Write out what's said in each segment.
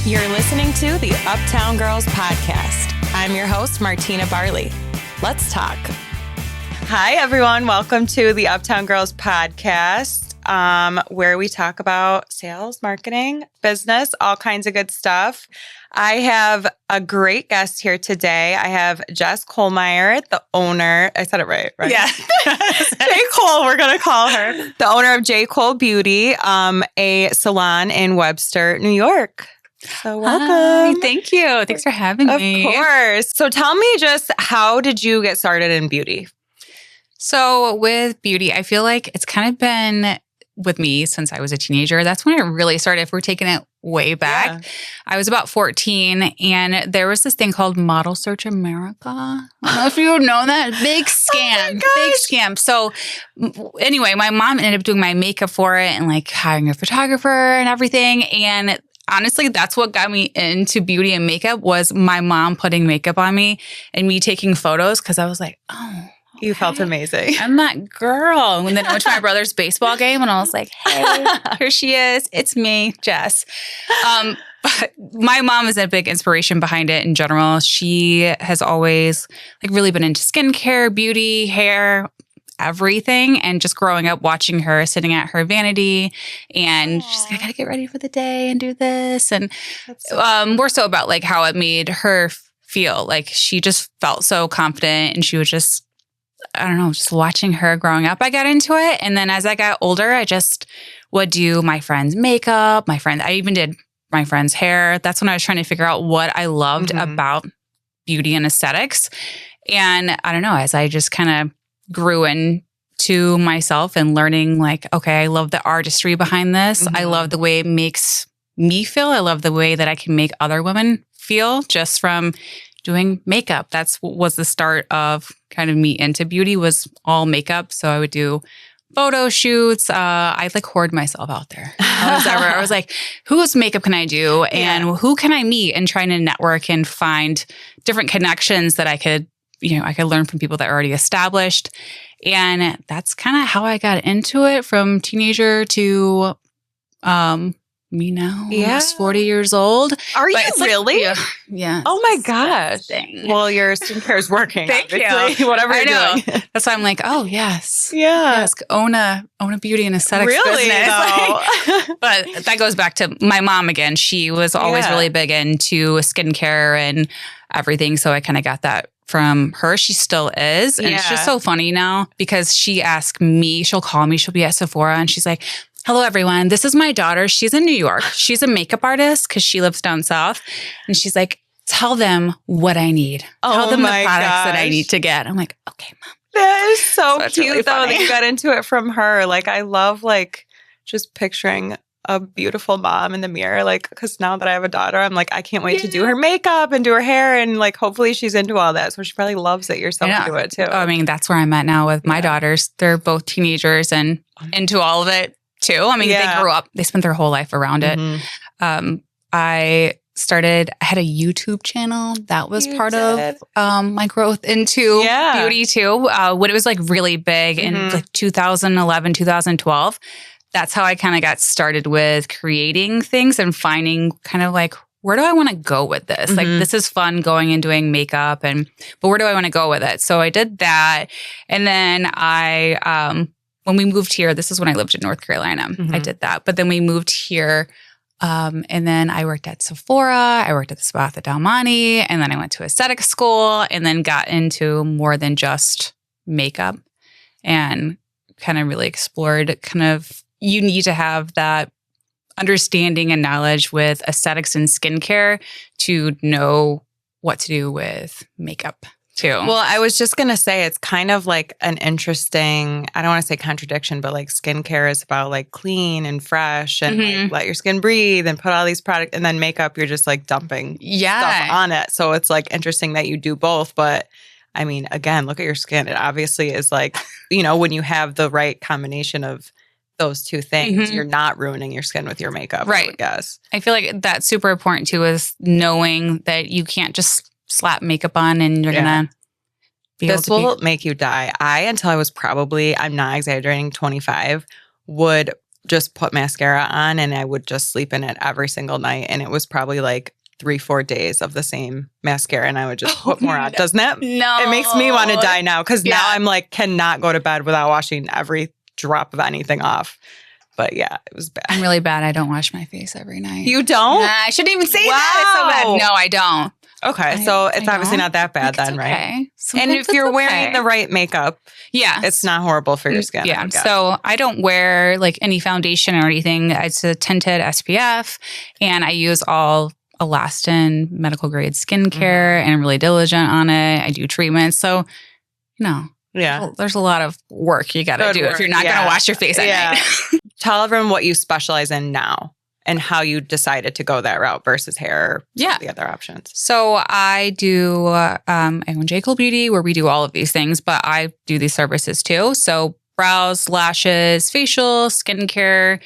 You're listening to the Uptown Girls podcast. I'm your host, Martina Barley. Let's talk. Hi, everyone. Welcome to the Uptown Girls podcast, where we talk about sales, marketing, business, all kinds of good stuff. I have a great guest here today. I have Jess Kohlmeier, the owner. I said it right? Yeah. J. Kohl, we're going to call her. The owner of J. Kohl Beauty, a salon in Webster, New York. So welcome. Hi, thank you. Thanks for having me. Of course. So tell me just, how did you get started in beauty? So with beauty, I feel like it's kind of been with me since I was a teenager. That's when it really started. If we're taking it way back, yeah. I was about 14 and there was this thing called Model Search America. I don't know if you know that. Big scam. Big scam. So anyway, my mom ended up doing my makeup for it and like hiring a photographer and everything. And honestly, that's what got me into beauty and makeup was my mom putting makeup on me and me taking photos because I was like, oh, you felt amazing. I'm that girl. And then I went to my brother's baseball game and I was like, hey, here she is. It's me, Jess. But my mom is a big inspiration behind it in general. She has always like really been into skincare, beauty, hair, everything. And just growing up watching her sitting at her vanity and she's like, I gotta get ready for the day and do this. And more so about like how it made her feel. Like she just felt so confident and she was just, I don't know, just watching her growing up, I got into it. And then as I got older, I just would do my friend's makeup, I even did my friend's hair. That's when I was trying to figure out what I loved about beauty and aesthetics. And I don't know, as I just kind of grew into myself and learning like, okay, I love the artistry behind this. I love the way it makes me feel. I love the way that I can make other women feel just from doing makeup. That's what was the start of kind of me into beauty was all makeup. So I would do photo shoots. I'd like hoard myself out there. I was like, whose makeup can I do? And who can I meet? And trying to network and find different connections that I could learn from people that are already established. And that's kind of how I got into it from teenager to me now. Yeah. Almost 40 years old. Are you really? Yeah. Oh my gosh. Well, your skincare is working. Thank obviously. you. Whatever you're doing. That's why I'm like, oh yes. Yeah. Yes. Own a beauty and aesthetics business. But that goes back to my mom again. She was always really big into skincare and everything. So I kind of got that from her. She still is. And it's just so funny now because she asks me, she'll call me, she'll be at Sephora and she's like, hello, everyone. This is my daughter. She's in New York. She's a makeup artist because she lives down south. And she's like, tell them what I need. Tell them the products that I need to get. I'm like, okay, Mom. That is so cute, really though, that you got into it from her. Like, I love, like, just picturing a beautiful mom in the mirror. Like, because now that I have a daughter, I'm like, I can't wait to do her makeup and do her hair. And, like, hopefully she's into all that. So she probably loves that you're so into it, too. I mean, that's where I'm at now with my daughters. They're both teenagers and into all of it. Too. I mean, they grew up, they spent their whole life around it. I had a YouTube channel that was part of my growth into beauty too. When it was like really big in like 2011, 2012, that's how I kind of got started with creating things and finding kind of like, where do I want to go with this? Like, this is fun going and doing makeup but where do I want to go with it? So I did that. And then when we moved here, this is when I lived in North Carolina. I did that. But then we moved here and then I worked at Sephora. I worked at the spa at the Dalmani. And then I went to aesthetic school and then got into more than just makeup and kind of really explored you need to have that understanding and knowledge with aesthetics and skincare to know what to do with makeup. Too. Well, I was just going to say it's kind of like an interesting, I don't want to say contradiction, but like skincare is about like clean and fresh and like, let your skin breathe and put all these products, and then makeup, you're just like dumping stuff on it. So it's like interesting that you do both. But I mean, again, look at your skin. It obviously is like, when you have the right combination of those two things, you're not ruining your skin with your makeup, right? I would guess. I feel like that's super important too, is knowing that you can't just slap makeup on and you're gonna be able to. This will make you die. Until I was probably, I'm not exaggerating, 25, would just put mascara on and I would just sleep in it every single night. And it was probably like 3-4 days of the same mascara and I would just put more on. Doesn't it? No. It makes me want to die now because now I'm like, cannot go to bed without washing every drop of anything off. But yeah, it was bad. I'm really bad. I don't wash my face every night. You don't? I shouldn't even say that. It's so bad. No, I don't. Okay, so it's obviously not that bad then, right? Okay. And if you're wearing the right makeup, it's not horrible for your skin. Yeah. So I don't wear like any foundation or anything. It's a tinted SPF, and I use all Elastin medical grade skincare, and I'm really diligent on it. I do treatments. So, there's a lot of work you got to do if you're not going to wash your face at night. Tell everyone what you specialize in now and how you decided to go that route versus hair or the other options. So I do, I own J. Kohl Beauty where we do all of these things, but I do these services too. So brows, lashes, facial, skincare.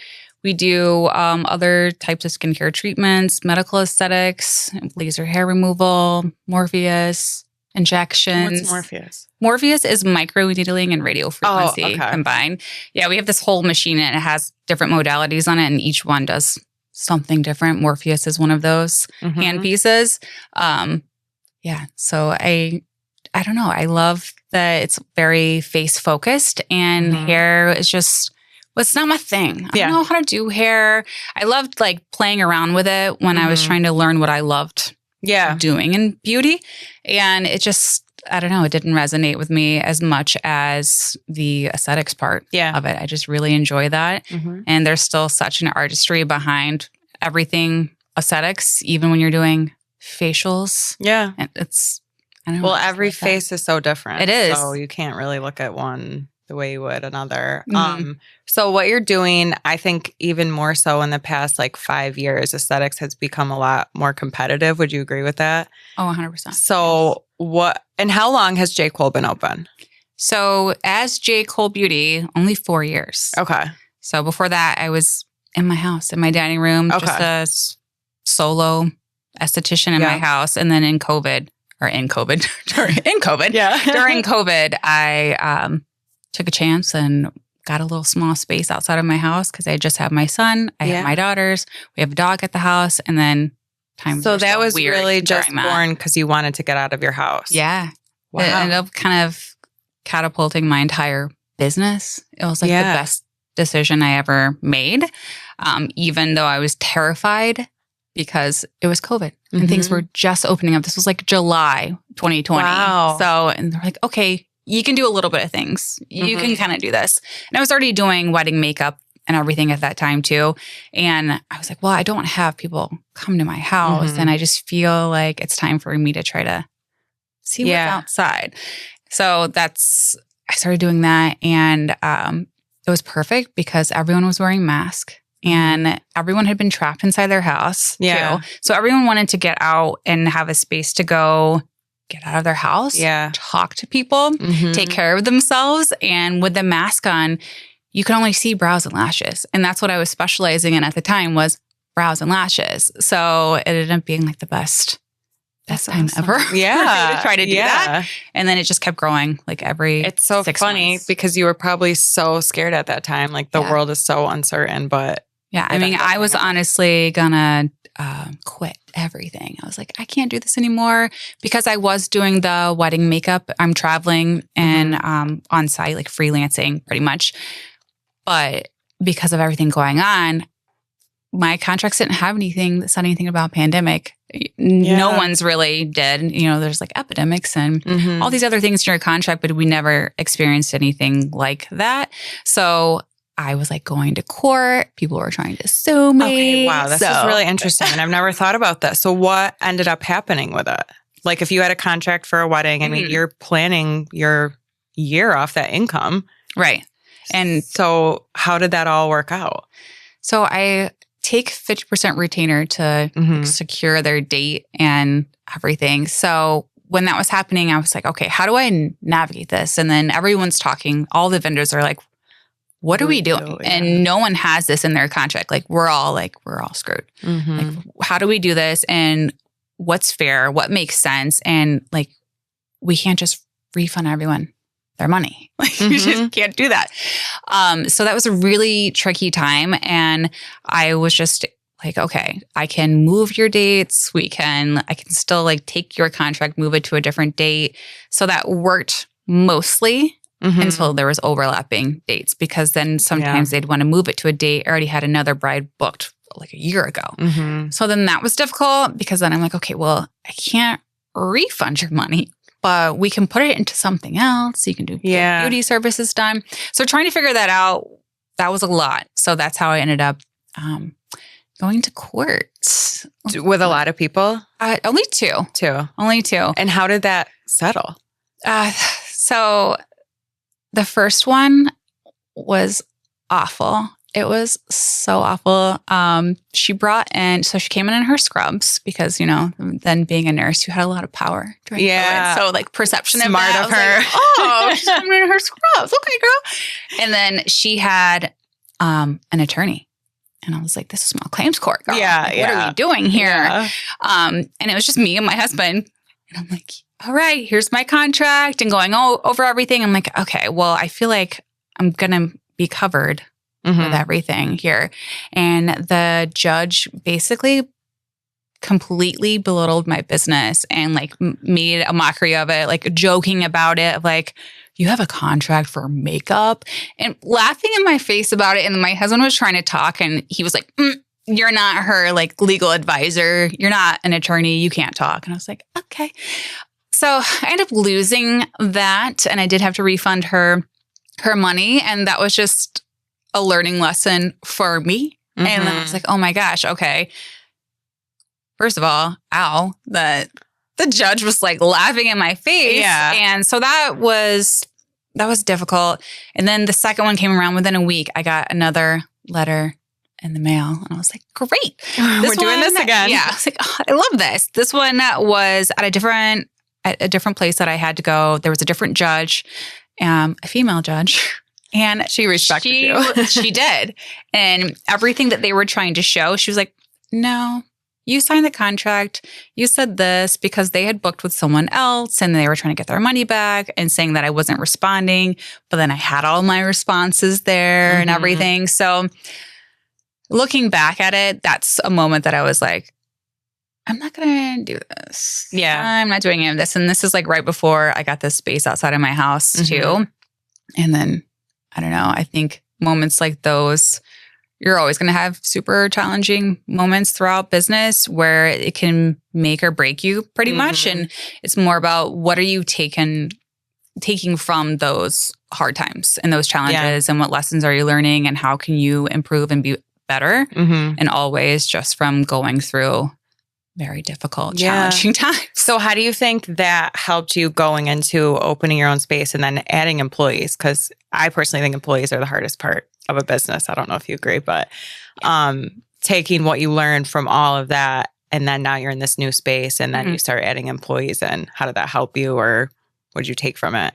We do other types of skincare treatments, medical aesthetics, laser hair removal, Morpheus, injections. What's Morpheus? Morpheus is microneedling and radio frequency combined. Yeah, we have this whole machine and it has different modalities on it and each one does something different. Morpheus is one of those hand pieces. So I don't know. I love that it's very face focused and hair is just, it's not my thing. I don't know how to do hair. I loved like playing around with it when I was trying to learn what I loved doing in beauty. And it just, I don't know, it didn't resonate with me as much as the aesthetics part of it. I just really enjoy that. And there's still such an artistry behind everything aesthetics, even when you're doing facials. Yeah. And it's, I don't know. Well, every face is so different. It is. So you can't really look at one the way you would another. So what you're doing, I think even more so in the past like 5 years, aesthetics has become a lot more competitive. Would you agree with that? Oh, 100%. So what, and how long has J. Kohl been open? So as J. Kohl Beauty, only 4 years. Okay. So before that, I was in my house, in my dining room, just a solo esthetician in my house. And then during COVID, I took a chance and got a little small space outside of my house because I just have my son, I have my daughters, we have a dog at the house, and then time. So that was really just born because you wanted to get out of your house. Yeah. Wow. It ended up kind of catapulting my entire business. It was like the best decision I ever made, even though I was terrified because it was COVID and things were just opening up. This was like July 2020. Wow. So, and they're like, okay, you can do a little bit of things. You can kind of do this. And I was already doing wedding makeup and everything at that time too. And I was like, well, I don't have people come to my house. And I just feel like it's time for me to try to see what's outside. So I started doing that. And it was perfect because everyone was wearing masks and everyone had been trapped inside their house too. So everyone wanted to get out and have a space to go get out of their house, talk to people, take care of themselves. And with the mask on, you can only see brows and lashes. And that's what I was specializing in at the time was brows and lashes. So it ended up being like the best time ever. Yeah. to try to do that. And then it just kept growing like every It's so 6 funny months. because you were probably so scared at that time. Like the world is so uncertain, but I mean, I was honestly gonna quit everything. I was like, I can't do this anymore because I was doing the wedding makeup. I'm traveling and on site, like freelancing pretty much. But because of everything going on, my contracts didn't have anything that said anything about pandemic. No one's really did. You know, there's like epidemics and all these other things in your contract, but we never experienced anything like that. So I was like going to court. People were trying to sue me. Okay, wow. This is really interesting. And I've never thought about this. So what ended up happening with it? Like if you had a contract for a wedding, I mean, you're planning your year off that income. Right. And so how did that all work out? So I take 50% retainer to secure their date and everything. So when that was happening, I was like, okay, how do I navigate this? And then everyone's talking. All the vendors are like, what are we doing? And no one has this in their contract. Like we're all screwed. Like, how do we do this? And what's fair? What makes sense? And like, we can't just refund everyone their money. You just can't do that. So that was a really tricky time. And I was just like, okay, I can move your dates. I can still like take your contract, move it to a different date. So that worked mostly until there was overlapping dates, because then sometimes they'd want to move it to a date. I already had another bride booked like a year ago. So then that was difficult, because then I'm like, okay, well, I can't refund your money, but we can put it into something else. You can do get beauty services done. So trying to figure that out, that was a lot. So that's how I ended up going to court. With a lot of people? Only two. Only two. And how did that settle? So the first one was awful. It was so awful. She came in her scrubs, because, then being a nurse, you had a lot of power during COVID. So like perception Smart of that, her. Like, she's coming in her scrubs. Okay, girl. And then she had an attorney. And I was like, this is small claims court, girl. What are we doing here? And it was just me and my husband. And I'm like, all right, here's my contract, and going over everything. I'm like, okay, well, I feel like I'm going to be covered with everything here. And the judge basically completely belittled my business and like made a mockery of it, like joking about it, of like, you have a contract for makeup, and laughing in my face about it. And my husband was trying to talk, and he was like, you're not her like legal advisor. You're not an attorney. You can't talk. And I was like, okay. So I ended up losing that, and I did have to refund her money. And that was just a learning lesson for me. And then I was like, oh my gosh, okay. First of all, the judge was like laughing in my face. And so that was difficult. And then the second one came around within a week. I got another letter in the mail, and I was like, great. We're doing this again. Yeah. I was like, oh, I love this. This one was at a different place that I had to go. There was a different judge, a female judge. And she respected you. She did. And everything that they were trying to show, she was like, no, you signed the contract. You said this because they had booked with someone else and they were trying to get their money back, and saying that I wasn't responding. But then I had all my responses there and everything. So looking back at it, that's a moment that I was like, I'm not going to do this. I'm not doing any of this. And this is like right before I got this space outside of my house too. And then, I don't know, I think moments like those, you're always going to have super challenging moments throughout business where it can make or break you pretty much. And it's more about what are you taking from those hard times and those challenges, and what lessons are you learning, and how can you improve and be better, and always just from going through very difficult, challenging times. So how do you think that helped you going into opening your own space and then adding employees? Because I personally think employees are the hardest part of a business. I don't know if you agree, but taking what you learned from all of that, and then now you're in this new space, and then you start adding employees in. How did that help you, or what did you take from it?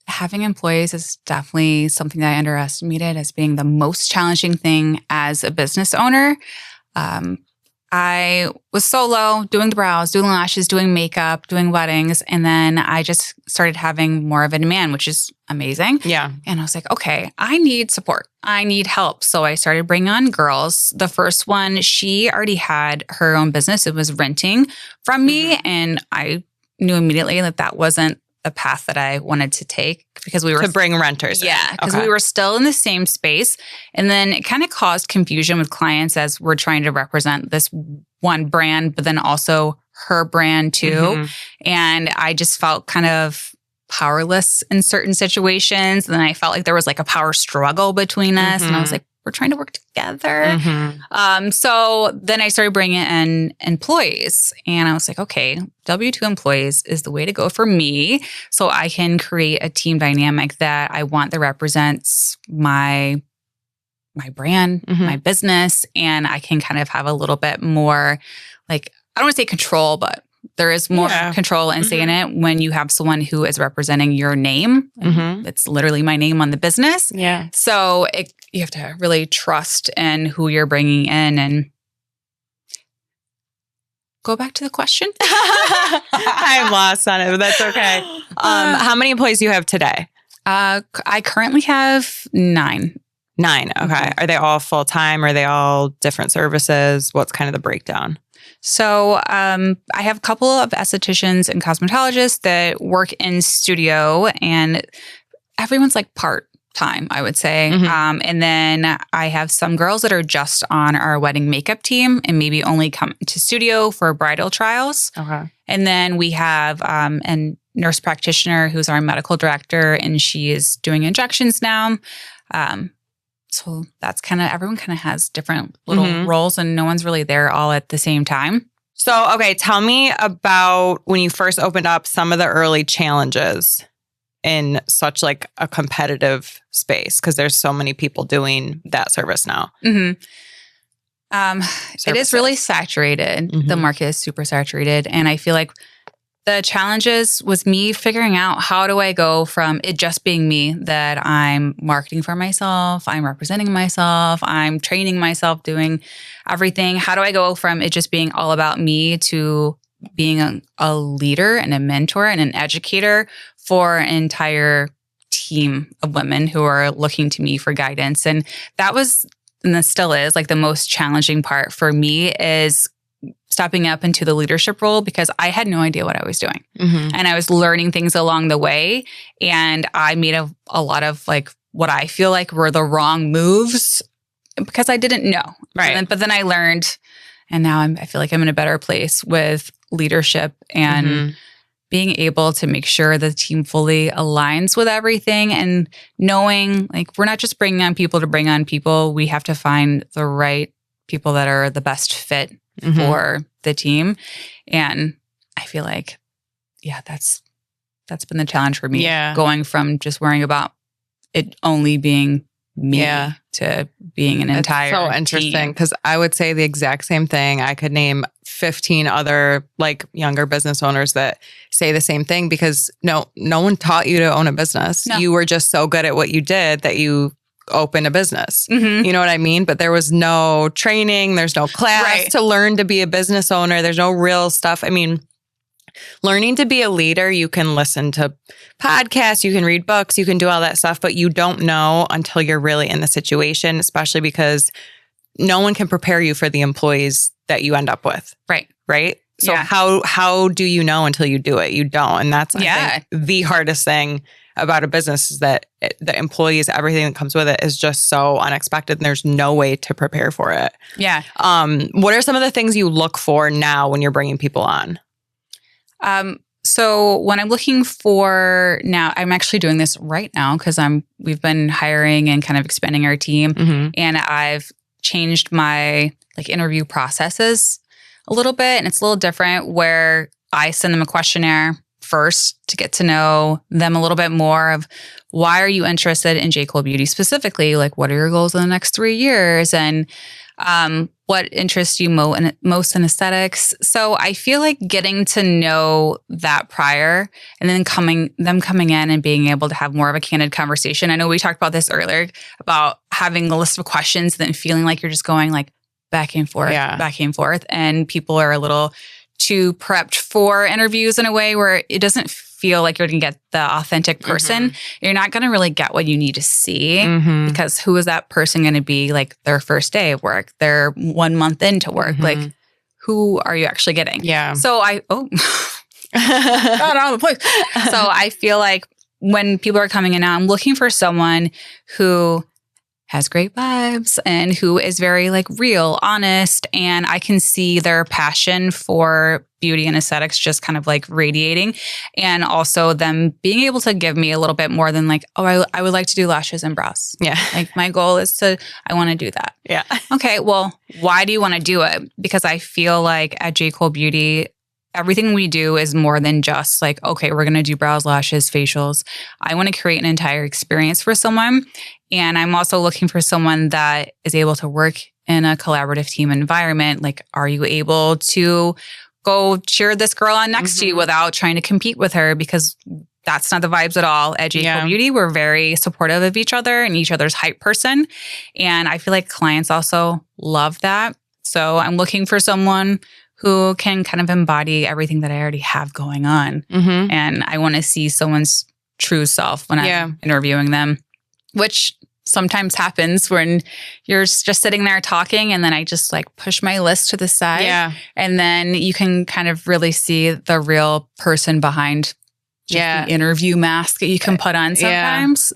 Having employees is definitely something that I underestimated as being the most challenging thing as a business owner. I was solo, doing the brows, doing lashes, doing makeup, doing weddings. And then I just started having more of a demand, which is amazing. Yeah. And I was like, okay, I need support. I need help. So I started bringing on girls. The first one, she already had her own business. It was renting from me. And I knew immediately that wasn't the path that I wanted to take, because we were to bring renters. Yeah, because we were still in the same space. And then it kind of caused confusion with clients as we're trying to represent this one brand, but then also her brand too. And I just felt kind of powerless in certain situations. And then I felt like there was like a power struggle between us. And I was like, we're trying to work together. So then I started bringing in employees, and I was like, okay, W-2 employees is the way to go for me. So I can create a team dynamic that I want that represents my brand, my business. And I can kind of have a little bit more, like, I don't want to say control, but there is more control and say in it when you have someone who is representing your name. It's literally my name on the business. Yeah. So you have to really trust in who you're bringing in. And go back to the question. I'm lost on it, but that's okay. How many employees do you have today? I currently have 9. 9. Okay. Mm-hmm. Are they all full-time? Are they all different services? What's kind of the breakdown? So I have a couple of estheticians and cosmetologists that work in studio, and everyone's like part-time, I would say. Mm-hmm. And then I have some girls that are just on our wedding makeup team and maybe only come to studio for bridal trials. Okay. And then we have a nurse practitioner who's our medical director, and she is doing injections now. So that's everyone kind of has different little roles, and no one's really there all at the same time. So, okay, tell me about when you first opened up, some of the early challenges in such like a competitive space, because there's so many people doing that service now. Mm-hmm. It is really saturated. Mm-hmm. The market is super saturated. And I feel like the challenges was me figuring out, how do I go from it just being me, that I'm marketing for myself, I'm representing myself, I'm training myself, doing everything. How do I go from it just being all about me to being a leader and a mentor and an educator for an entire team of women who are looking to me for guidance? And that was, and that still is, like the most challenging part for me, is stepping up into the leadership role, because I had no idea what I was doing. Mm-hmm. And I was learning things along the way. And I made a lot of like what I feel like were the wrong moves because I didn't know. Right. But then I learned, and now I feel like I'm in a better place with leadership and being able to make sure the team fully aligns with everything, and knowing like we're not just bringing on people to bring on people. We have to find the right people that are the best fit for the team. And I feel like, that's been the challenge for me. Yeah. Going from just worrying about it only being me to being an entire team. So interesting, because I would say the exact same thing. I could name 15 other like younger business owners that say the same thing, because no one taught you to own a business. No. You were just so good at what you did that you open a business. Mm-hmm. You know what I mean? But there was no training. There's no class to learn to be a business owner. There's no real stuff. I mean, learning to be a leader, you can listen to podcasts, you can read books, you can do all that stuff, but you don't know until you're really in the situation, especially because no one can prepare you for the employees that you end up with. Right? So how do you know until you do it? You don't. And that's, I think, the hardest thing about a business, is that the employees, everything that comes with it is just so unexpected, and there's no way to prepare for it. Yeah. What are some of the things you look for now when you're bringing people on? So when I'm looking for now, I'm actually doing this right now because we've been hiring and kind of expanding our team, and I've changed my like interview processes a little bit, and it's a little different, where I send them a questionnaire first to get to know them a little bit more of why are you interested in J. Kohl Beauty specifically? Like, what are your goals in the next 3 years? And what interests you most in aesthetics? So I feel like getting to know that prior, and then them coming in and being able to have more of a candid conversation. I know we talked about this earlier about having a list of questions, then feeling like you're just going like back and forth, and people are a little too prepped for interviews in a way where it doesn't feel like you're going to get the authentic person. You're not going to really get what you need to see, because who is that person going to be like their first day of work? They're 1 month into work. Like, who are you actually getting? Yeah. So got out of the place. So I feel like when people are coming in now, I'm looking for someone who has great vibes and who is very like real, honest, and I can see their passion for beauty and aesthetics just kind of like radiating, and also them being able to give me a little bit more than like, oh, I would like to do lashes and brows. Yeah. Like my goal is I want to do that. Yeah. Okay, well, why do you want to do it? Because I feel like at J. Kohl Beauty, everything we do is more than just like, okay, we're going to do brows, lashes, facials. I want to create an entire experience for someone. And I'm also looking for someone that is able to work in a collaborative team environment. Like, are you able to go cheer this girl on next to you without trying to compete with her? Because that's not the vibes at all. At J. Kohl Beauty, we're very supportive of each other and each other's hype person. And I feel like clients also love that. So I'm looking for someone who can kind of embody everything that I already have going on. And I want to see someone's true self when I'm interviewing them, which sometimes happens when you're just sitting there talking and then I just like push my list to the side. Yeah. And then you can kind of really see the real person behind the interview mask that you can put on sometimes.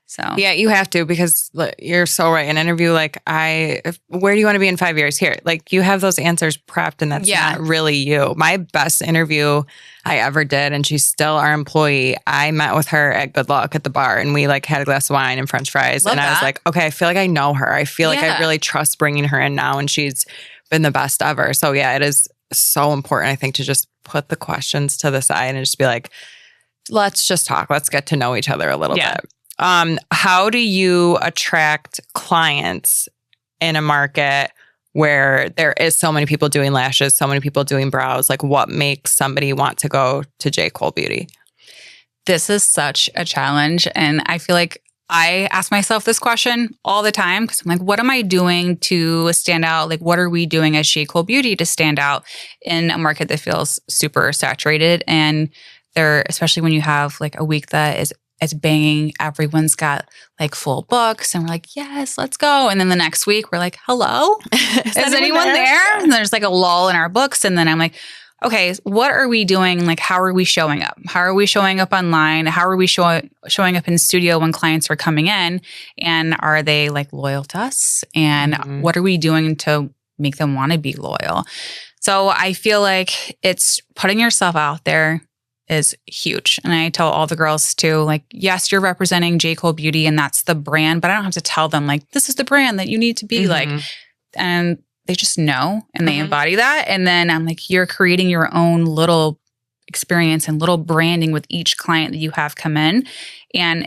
So yeah, you have to, because you're so right. An interview, like where do you want to be in 5 years? Here, like you have those answers prepped, and that's not really you. My best interview I ever did, and she's still our employee. I met with her at Good Luck at the bar, and we like had a glass of wine and French fries. I was like, okay, I feel like I know her. I feel like I really trust bringing her in now, and she's been the best ever. So yeah, it is so important, I think, to just put the questions to the side and just be like, let's just talk. Let's get to know each other a little bit. How do you attract clients in a market where there is so many people doing lashes, so many people doing brows? Like, what makes somebody want to go to J. Kohl Beauty? This is such a challenge. And I feel like I ask myself this question all the time, because I'm like, what am I doing to stand out? Like, what are we doing as J. Kohl Beauty to stand out in a market that feels super saturated? And there, especially when you have like a week that is banging, everyone's got like full books and we're like, yes, let's go. And then the next week we're like, hello, is anyone there? And there's like a lull in our books. And then I'm like, okay, what are we doing? Like, how are we showing up? How are we showing up online? How are we showing up in studio when clients are coming in? And are they like loyal to us? And what are we doing to make them want to be loyal? So I feel like it's putting yourself out there is huge. And I tell all the girls too, like, yes, you're representing J. Kohl Beauty and that's the brand, but I don't have to tell them like, this is the brand that you need to be like. And they just know and they embody that. And then I'm like, you're creating your own little experience and little branding with each client that you have come in. And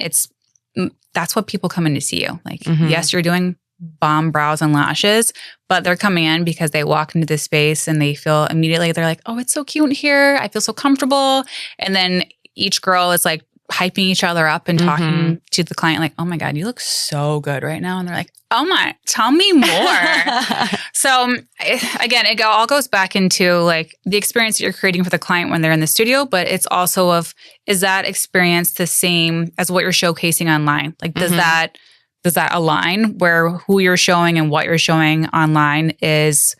that's what people come in to see you. Like, yes, you're doing bomb brows and lashes, but they're coming in because they walk into this space and they feel immediately, they're like, oh, it's so cute in here. I feel so comfortable. And then each girl is like hyping each other up and talking to the client like, oh my God, you look so good right now. And they're like, oh my, tell me more. So again, it all goes back into like the experience that you're creating for the client when they're in the studio, but it's also is that experience the same as what you're showcasing online? Like, does that align where who you're showing and what you're showing online is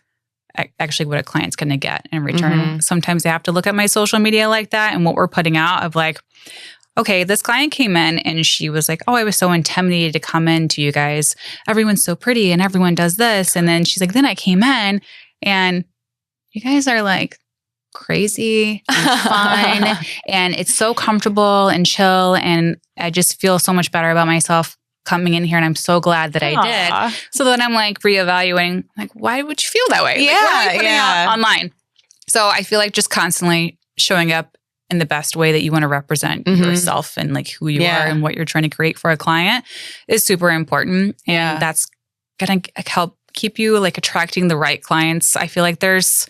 actually what a client's going to get in return? Sometimes they have to look at my social media like that and what we're putting out of like, okay, this client came in and she was like, oh, I was so intimidated to come in to you guys. Everyone's so pretty and everyone does this. And then she's like, then I came in and you guys are like crazy and fun and it's so comfortable and chill. And I just feel so much better about myself coming in here, and I'm so glad that I did. So then I'm like reevaluating, like, why would you feel that way? Like, what are you putting out online? So I feel like just constantly showing up in the best way that you want to represent yourself and like who you are and what you're trying to create for a client is super important. And that's going to help keep you like attracting the right clients. I feel like there's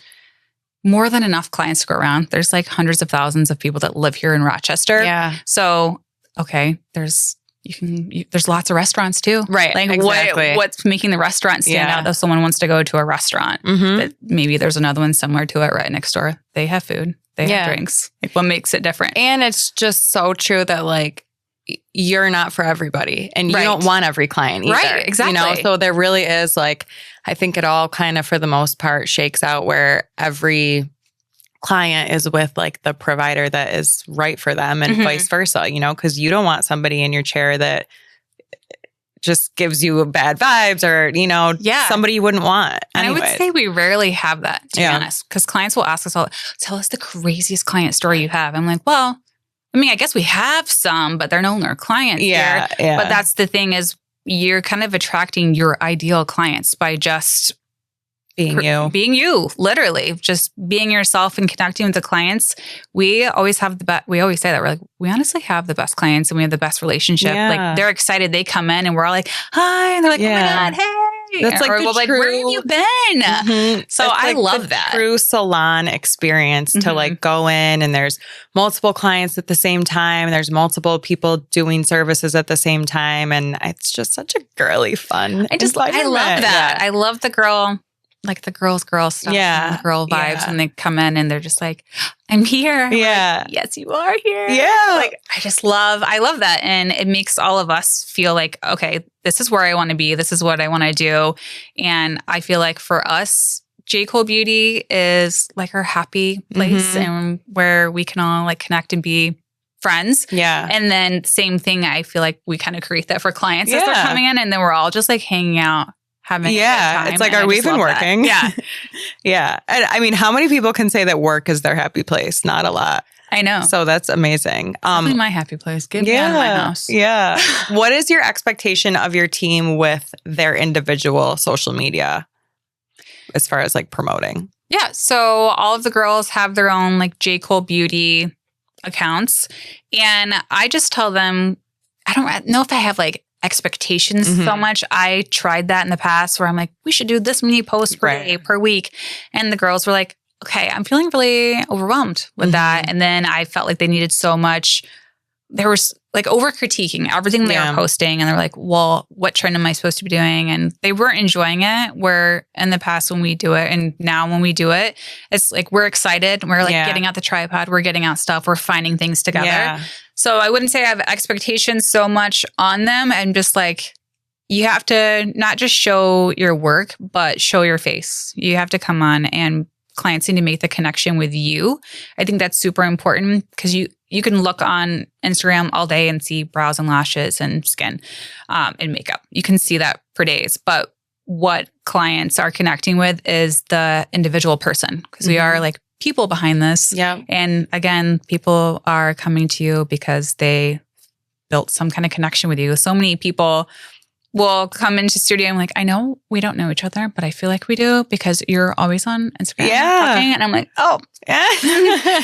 more than enough clients to go around. There's like hundreds of thousands of people that live here in Rochester. Yeah. So, okay, there's lots of restaurants too. Right. Like exactly. What's making the restaurant stand out that someone wants to go to a restaurant? That maybe there's another one similar to it right next door. They have food. They have drinks. Like, what makes it different? And it's just so true that like you're not for everybody and you don't want every client either. Right. Exactly. So there really is like, I think it all kind of for the most part shakes out where every client is with like the provider that is right for them and vice versa, because you don't want somebody in your chair that just gives you bad vibes or, somebody you wouldn't want. And I would say we rarely have that, to be honest, because clients will ask us all, tell us the craziest client story you have. I'm like, well, I mean, I guess we have some, but they're no longer clients here. But that's the thing is you're kind of attracting your ideal clients by just being you, literally just being yourself and connecting with the clients. We always have we always say that we're like, we honestly have the best clients and we have the best relationship. Like they're excited. They come in and we're all like, hi. And they're like, oh my God, hey. That's like, where have you been? So I love that. True salon experience to like go in and there's multiple clients at the same time. There's multiple people doing services at the same time. And it's just such a girly fun. I love that. I love the girl like the girl stuff, Yeah. and the girl vibes, and they come in and they're just like, I'm here. I'm Yeah. like, yes, you are here. Yeah. Like, I love that. And it makes all of us feel like, okay, this is where I want to be. This is what I want to do. And I feel like for us, J. Kohl Beauty is like our happy place and where we can all like connect and be friends. Yeah. And then same thing, I feel like we kind of create that for clients as they're coming in, and then we're all just like hanging out, having a good time. It's like, and are we even working? That. Yeah. Yeah. And I mean, how many people can say that work is their happy place? Not a lot. I know. So that's amazing. Definitely my happy place. Get me out of my house. Yeah. What is your expectation of your team with their individual social media as far as like promoting? Yeah. So all of the girls have their own like J. Kohl Beauty accounts. And I just tell them, I don't know if I have like expectations so much. I tried that in the past where I'm like, we should do this many posts per day, per week. And the girls were like, okay, I'm feeling really overwhelmed with that. And then I felt like they needed so much. There was like over critiquing everything they were posting. And they're like, well, what trend am I supposed to be doing? And they weren't enjoying it. Where in the past when we do it and now when we do it, it's like we're excited. We're like getting out the tripod. We're getting out stuff. We're finding things together. Yeah. So I wouldn't say I have expectations so much on them. And just like, you have to not just show your work, but show your face. You have to come on, and clients need to make the connection with you. I think that's super important because you can look on Instagram all day and see brows and lashes and skin and makeup. You can see that for days. But what clients are connecting with is the individual person, because we are like people behind this. Yeah. And again, people are coming to you because they built some kind of connection with you. So many people will come into studio. I'm like, I know we don't know each other, but I feel like we do because you're always on Instagram talking. And I'm like, oh, yeah.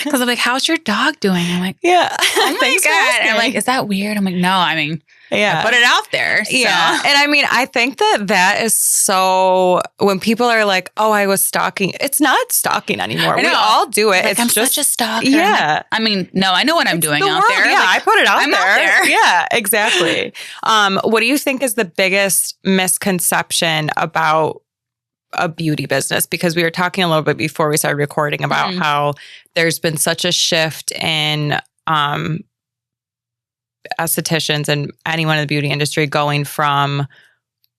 Because I'm like, how's your dog doing? I'm like, yeah. Oh my God. And I'm like, is that weird? I'm like, no, I mean, I put it out there. So. Yeah. And I mean, I think that is so, when people are like, oh, I was stalking, it's not stalking anymore. We all do it. Like, it's I'm just such a stalker. Yeah. I mean, no, I know what I'm doing out there. Yeah, like, I put it out I'm there. out there. Yeah, exactly. What do you think is the biggest misconception about a beauty business? Because we were talking a little bit before we started recording about how there's been such a shift in estheticians and anyone in the beauty industry going from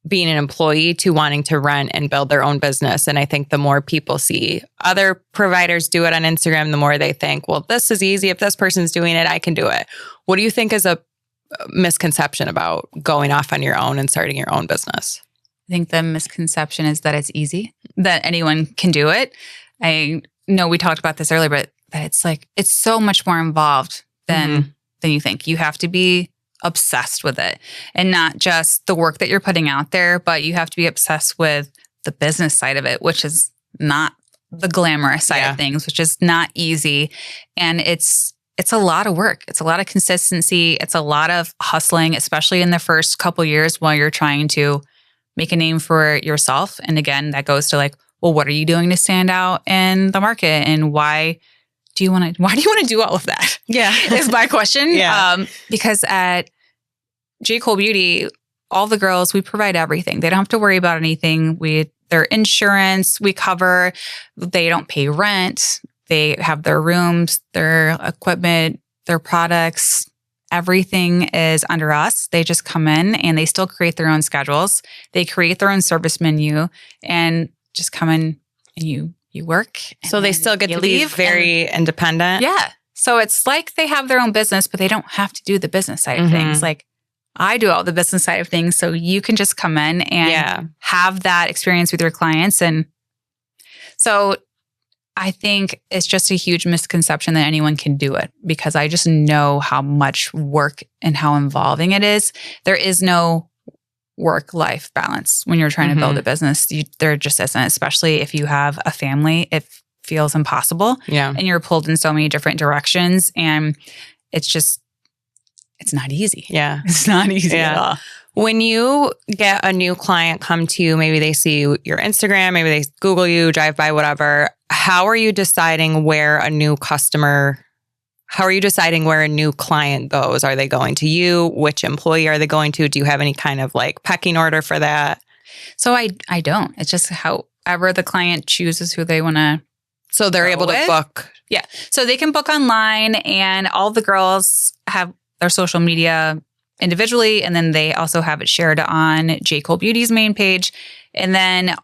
being an employee to wanting to run and build their own business. And I think the more people see other providers do it on Instagram, the more they think, well, this is easy. If this person's doing it, I can do it. What do you think is a misconception about going off on your own and starting your own business? I think the misconception is that it's easy, that anyone can do it. I know we talked about this earlier, but that it's like, it's so much more involved than you think. You have to be obsessed with it, and not just the work that you're putting out there, but you have to be obsessed with the business side of it, which is not the glamorous side of things, which is not easy. And it's a lot of work. It's a lot of consistency. It's a lot of hustling, especially in the first couple years while you're trying to make a name for yourself. And again, that goes to like, well, what are you doing to stand out in the market? And why do you want to do all of that? Yeah. Is my question. Yeah. Because at J. Kohl Beauty, all the girls, we provide everything. They don't have to worry about anything. Their insurance, we cover. They don't pay rent. They have their rooms, their equipment, their products. Everything is under us. They just come in and they still create their own schedules. They create their own service menu and just come in and you work. So they still get to be very independent. Yeah. So it's like they have their own business, but they don't have to do the business side of things. Like I do all the business side of things. So you can just come in and have that experience with your clients. And so I think it's just a huge misconception that anyone can do it, because I just know how much work and how involving it is. There is no work-life balance when you're trying to build a business. There just isn't, especially if you have a family. It feels impossible. Yeah. And you're pulled in so many different directions. And it's not easy. Yeah. It's not easy at all. When you get a new client come to you, maybe they see your Instagram, maybe they Google you, drive by, whatever. How are you deciding where a new client goes? Are they going to you? Which employee are they going to? Do you have any kind of like pecking order for that? So I don't. It's just how whoever the client chooses who they want to. So they're able to book. Yeah. So they can book online, and all the girls have their social media individually. And then they also have it shared on J. Kohl Beauty's main page. And then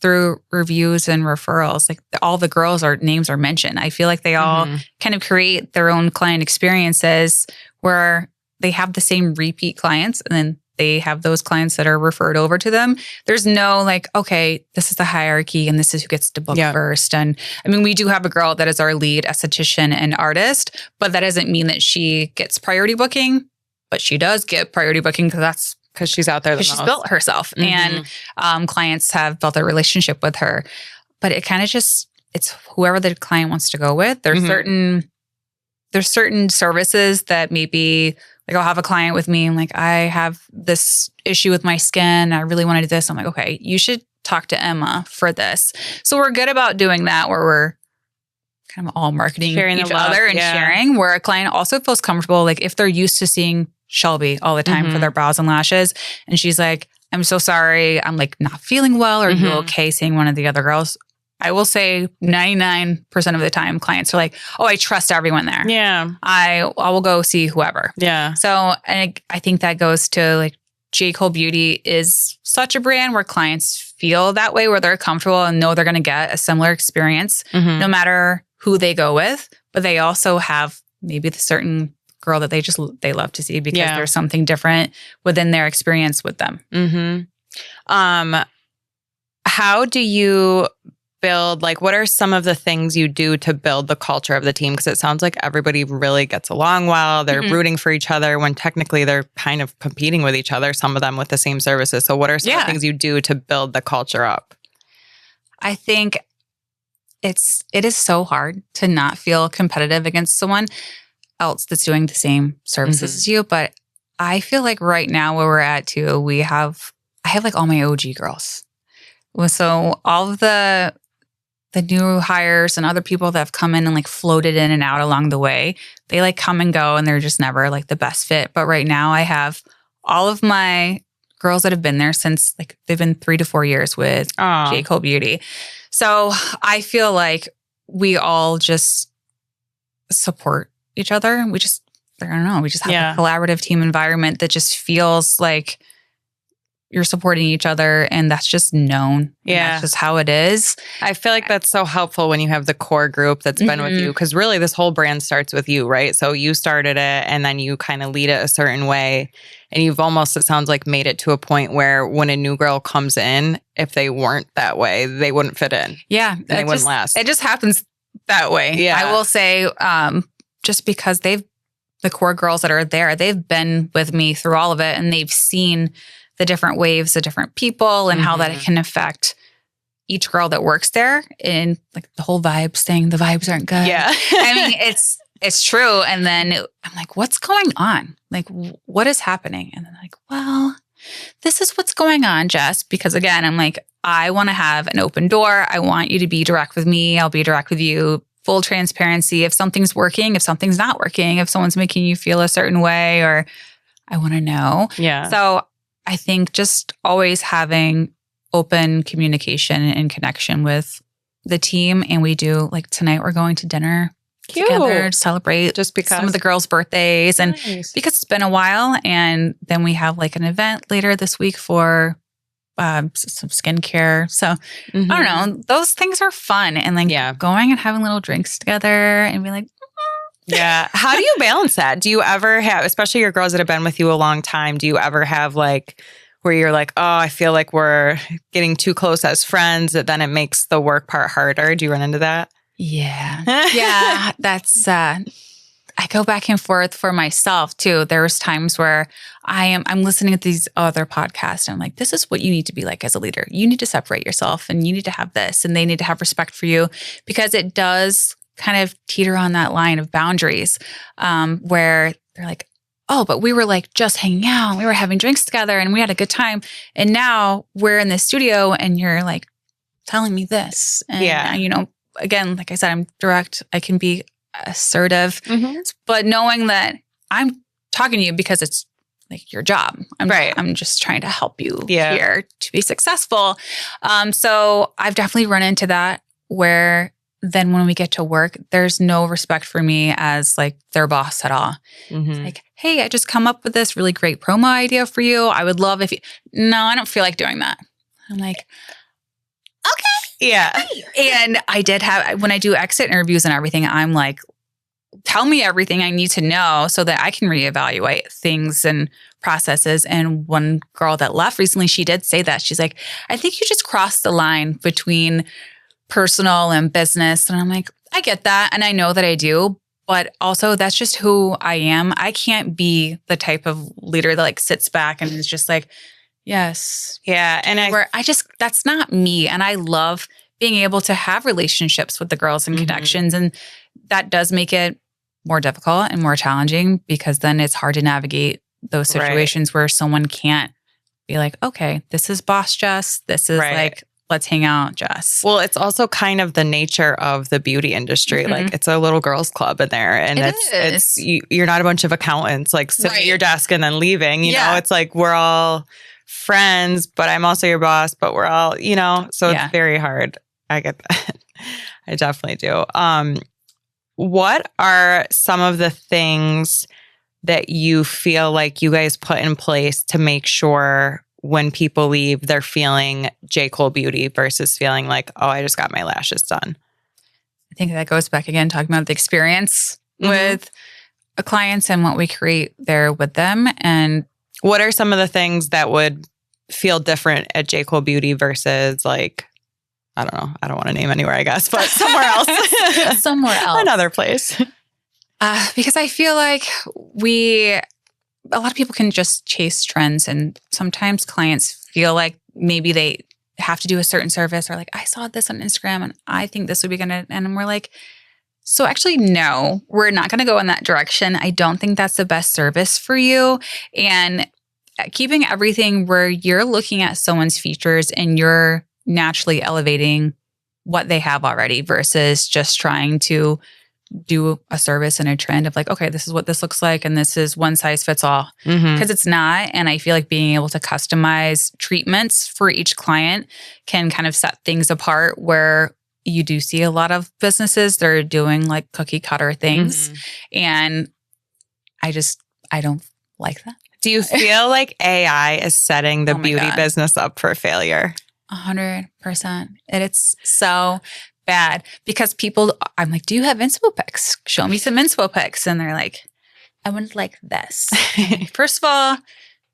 through reviews and referrals, like all the girls' names are mentioned. I feel like they all kind of create their own client experiences where they have the same repeat clients, and then they have those clients that are referred over to them. There's no like, okay, this is the hierarchy and this is who gets to book first. And I mean, we do have a girl that is our lead esthetician and artist, but that doesn't mean that she gets priority booking, but she does get priority booking because she's out there the most. She's built herself and clients have built a relationship with her. But it kind of just, it's whoever the client wants to go with. There's certain services that maybe like I'll have a client with me and like, I have this issue with my skin. I really want to do this. I'm like, okay, you should talk to Emma for this. So we're good about doing that where we're kind of all marketing sharing each other and sharing, where a client also feels comfortable. Like if they're used to seeing Shelby all the time for their brows and lashes, and she's like, I'm so sorry, I'm like not feeling well. Are you okay seeing one of the other girls? I will say 99% of the time clients are like, oh, I trust everyone there. Yeah. I will go see whoever. Yeah. So and I think that goes to like J. Kohl Beauty is such a brand where clients feel that way, where they're comfortable and know they're going to get a similar experience no matter who they go with. But they also have maybe the certain girl that they love to see because there's something different within their experience with them. How do you build, like, what are some of the things you do to build the culture of the team? Because it sounds like everybody really gets along well. They're rooting for each other when technically they're kind of competing with each other, some of them with the same services. So what are some of the things you do to build the culture up? I think it is so hard to not feel competitive against someone else that's doing the same services as you. But I feel like right now where we're at too, I have like all my OG girls. So all of the new hires and other people that have come in and like floated in and out along the way, they like come and go and they're just never like the best fit. But right now I have all of my girls that have been there since like they've been 3 to 4 years with J. Kohl Beauty. So I feel like we all just support each other. I don't know, we just have a collaborative team environment that just feels like you're supporting each other, and that's just known. Yeah. That's just how it is. I feel like that's so helpful when you have the core group that's been with you, because really this whole brand starts with you, right? So you started it and then you kind of lead it a certain way, and you've almost, it sounds like, made it to a point where when a new girl comes in, if they weren't that way, they wouldn't fit in. Yeah. They wouldn't last. It just happens that way. Yeah. I will say, just because the core girls that are there, they've been with me through all of it, and they've seen the different waves of different people and how that can affect each girl that works there. And like the whole vibes thing, the vibes aren't good. Yeah. I mean, it's true. And then I'm like, what's going on? Like, what is happening? And then like, well, this is what's going on, Jess. Because again, I'm like, I want to have an open door. I want you to be direct with me. I'll be direct with you. Full transparency. If something's working, if something's not working, if someone's making you feel a certain way, or I want to know. Yeah. So I think just always having open communication and connection with the team. And we do, like tonight, we're going to dinner together to celebrate just because some of the girls' birthdays. And because it's been a while. And then we have like an event later this week for some skincare. So I don't know, those things are fun. And like going and having little drinks together and be like, yeah. How do you balance that? Do you ever have, especially your girls that have been with you a long time, do you ever have like where you're like, oh, I feel like we're getting too close as friends, that then it makes the work part harder? Do you run into that? Yeah. Yeah. That's, I go back and forth for myself too. There's times where I'm listening to these other podcasts and I'm like, this is what you need to be like as a leader. You need to separate yourself and you need to have this, and they need to have respect for you, because it does kind of teeter on that line of boundaries where they're like, oh, but we were like just hanging out. We were having drinks together and we had a good time. And now we're in the studio and you're like telling me this. And, you know, again, like I said, I'm direct. I can be assertive, but knowing that I'm talking to you because it's like your job. I'm just trying to help you Yeah. here to be successful. So I've definitely run into that where then when we get to work, there's no respect for me as like their boss at all. It's like, hey, I just come up with this really great promo idea for you. I would love if you, no, I don't feel like doing that. I'm like, okay. Yeah. And I did have, when I do exit interviews and everything, I'm like, tell me everything I need to know so that I can reevaluate things and processes. And one girl that left recently, she did say that. She's like, I think you just crossed the line between personal and business. And I'm like, I get that. And I know that I do. But also that's just who I am. I can't be the type of leader that like sits back and is just like, yes. Yeah. And that's not me. And I love being able to have relationships with the girls and connections. And that does make it more difficult and more challenging because then it's hard to navigate those situations where someone can't be like, okay, this is boss Jess. This is like, let's hang out, Jess. Well, it's also kind of the nature of the beauty industry. Like it's a little girls club in there. And you're not a bunch of accountants like sitting at your desk and then leaving. You know, it's like we're all friends, but I'm also your boss, but we're all, you know, so it's very hard. I get that. I definitely do. What are some of the things that you feel like you guys put in place to make sure when people leave, they're feeling J. Kohl Beauty versus feeling like, oh, I just got my lashes done? I think that goes back again, talking about the experience with clients and what we create there with them. And what are some of the things that would feel different at J. Kohl Beauty versus like, I don't know, I don't want to name anywhere, I guess, but somewhere else. Somewhere else. Another place. Because I feel like a lot of people can just chase trends, and sometimes clients feel like maybe they have to do a certain service, or like, I saw this on Instagram and I think this would be gonna, and we're like, so actually, no, we're not gonna go in that direction. I don't think that's the best service for you. And keeping everything where you're looking at someone's features and you're naturally elevating what they have already versus just trying to do a service and a trend of like, okay, this is what this looks like and this is one size fits all. Because it's not. And I feel like being able to customize treatments for each client can kind of set things apart where you do see a lot of businesses, they're doing like cookie cutter things. And I don't like that. Do you feel like AI is setting the beauty business up for failure? 100%. And it's so bad because people, I'm like, do you have inspo pics? Show me some inspo pics. And they're like, I wouldn't like this. First of all,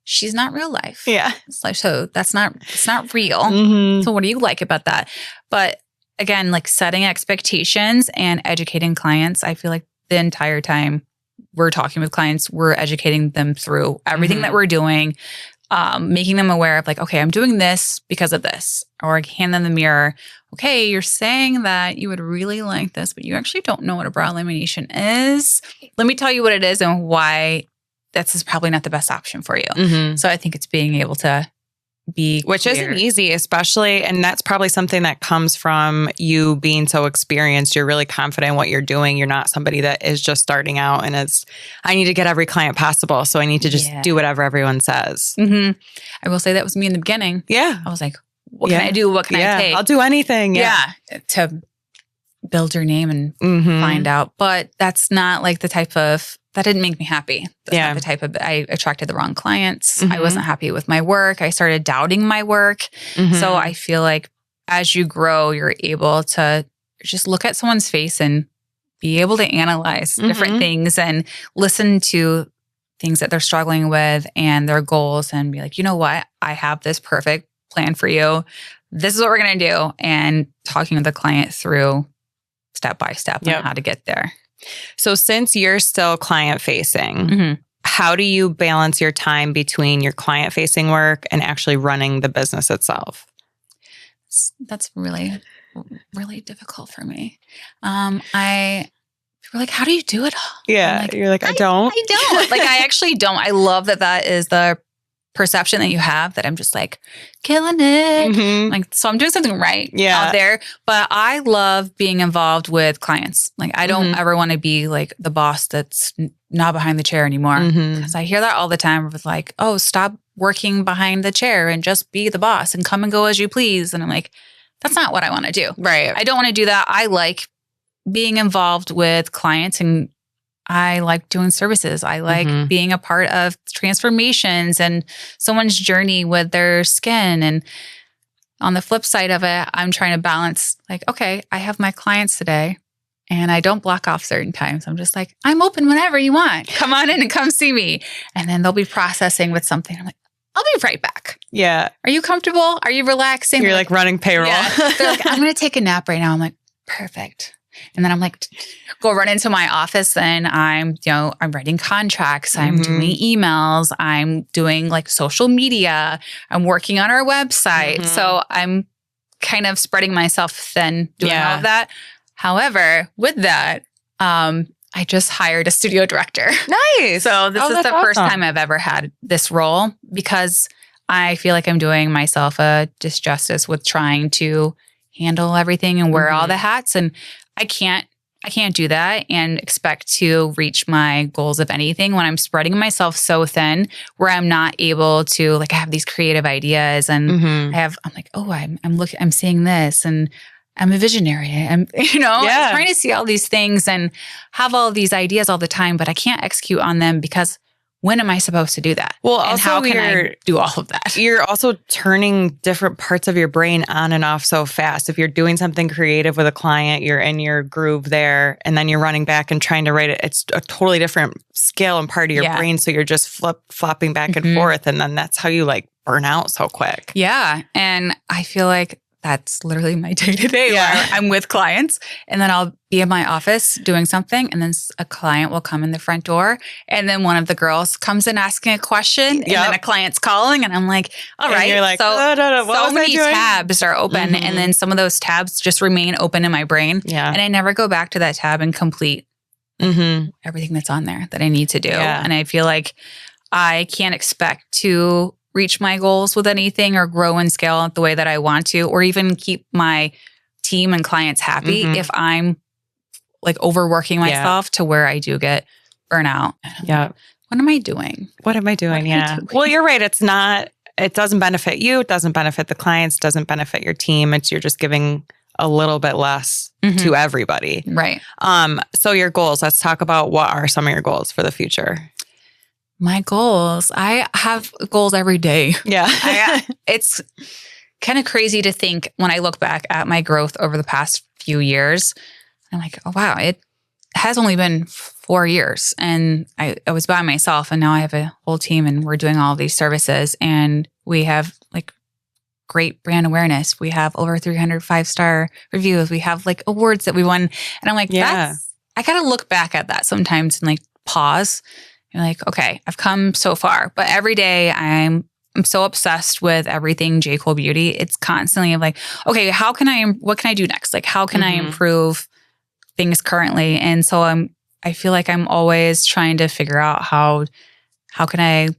she's not real life. Yeah. It's like, so it's not real. So what do you like about that? But again, like setting expectations and educating clients, I feel like the entire time we're talking with clients, we're educating them through everything that we're doing, making them aware of like, okay, I'm doing this because of this. Or hand them the mirror. Okay, you're saying that you would really like this, but you actually don't know what a brow lamination is. Let me tell you what it is and why this is probably not the best option for you. So I think it's being able to be Which clear. isn't easy, especially, and that's probably something that comes from you being so experienced. You're really confident in what you're doing. You're not somebody that is just starting out and I need to get every client possible. So I need to just do whatever everyone says. I will say that was me in the beginning. Yeah. I was like, what can I do? What can I take? I'll do anything. To build your name and find out. But that's not like the type of, that didn't make me happy. That's not the type of, I attracted the wrong clients. I wasn't happy with my work. I started doubting my work. So I feel like as you grow, you're able to just look at someone's face and be able to analyze different things and listen to things that they're struggling with and their goals and be like, you know what? I have this perfect plan for you. This is what we're going to do. And talking with the client through step by step on how to get there. So since you're still client facing, how do you balance your time between your client facing work and actually running the business itself? That's really, really difficult for me. People are like, how do you do it all? Yeah. Like, you're like, I don't. Like, I actually don't. I love that is the perception that you have that I'm just like killing it. Like, so I'm doing something right out there. But I love being involved with clients. Like, I don't ever want to be like the boss that's not behind the chair anymore. Because I hear that all the time with like, oh, stop working behind the chair and just be the boss and come and go as you please. And I'm like, that's not what I want to do. Right. I don't want to do that. I like being involved with clients, and I like doing services. I like being a part of transformations and someone's journey with their skin. And on the flip side of it, I'm trying to balance like, okay, I have my clients today and I don't block off certain times. I'm just like, I'm open whenever you want. Come on in and come see me. And then they'll be processing with something. I'm like, I'll be right back. Yeah. Are you comfortable? Are you relaxing? You're like running payroll. Yeah. They're like, I'm going to take a nap right now. I'm like, perfect. And then I'm like, go run into my office and I'm writing contracts. I'm doing emails. I'm doing like social media. I'm working on our website. So I'm kind of spreading myself thin doing all of that. However, with that, I just hired a studio director. Nice. So this is the first time I've ever had this role, because I feel like I'm doing myself a disjustice with trying to handle everything and wear all the hats. And I can't do that and expect to reach my goals of anything when I'm spreading myself so thin where I'm not able to, like, I have these creative ideas and I'm like, oh, I'm seeing this and I'm a visionary. I'm trying to see all these things and have all these ideas all the time, but I can't execute on them because when am I supposed to do that? Well, and also how can I do all of that? You're also turning different parts of your brain on and off so fast. If you're doing something creative with a client, you're in your groove there, and then you're running back and trying to write it. It's a totally different skill and part of your brain. So you're just flopping back and forth. And then that's how you like burn out so quick. Yeah. And I feel like that's literally my day-to-day. Where I'm with clients and then I'll be in my office doing something and then a client will come in the front door and then one of the girls comes in asking a question and then a client's calling and I'm like, all right. And you're like, so many tabs are open and then some of those tabs just remain open in my brain. Yeah. And I never go back to that tab and complete everything that's on there that I need to do. Yeah. And I feel like I can't expect to reach my goals with anything or grow and scale the way that I want to, or even keep my team and clients happy if I'm like overworking myself to where I do get burnout. Yeah. What am I doing? What am I doing? Well, you're right. It doesn't benefit you. It doesn't benefit the clients, doesn't benefit your team. You're just giving a little bit less to everybody. Right. So your goals, let's talk about what are some of your goals for the future? My goals. I have goals every day. Yeah. It's kind of crazy to think when I look back at my growth over the past few years. I'm like, oh, wow, it has only been 4 years. And I was by myself and now I have a whole team and we're doing all of these services and we have like great brand awareness. We have over 300 5-star reviews. We have like awards that we won. And I'm like, I got to look back at that sometimes and like pause. You're like, okay, I've come so far, but every day I'm so obsessed with everything J. Kohl Beauty. It's constantly like, okay, what can I do next? Like, how can I improve things currently? And so I feel like I'm always trying to figure out how can I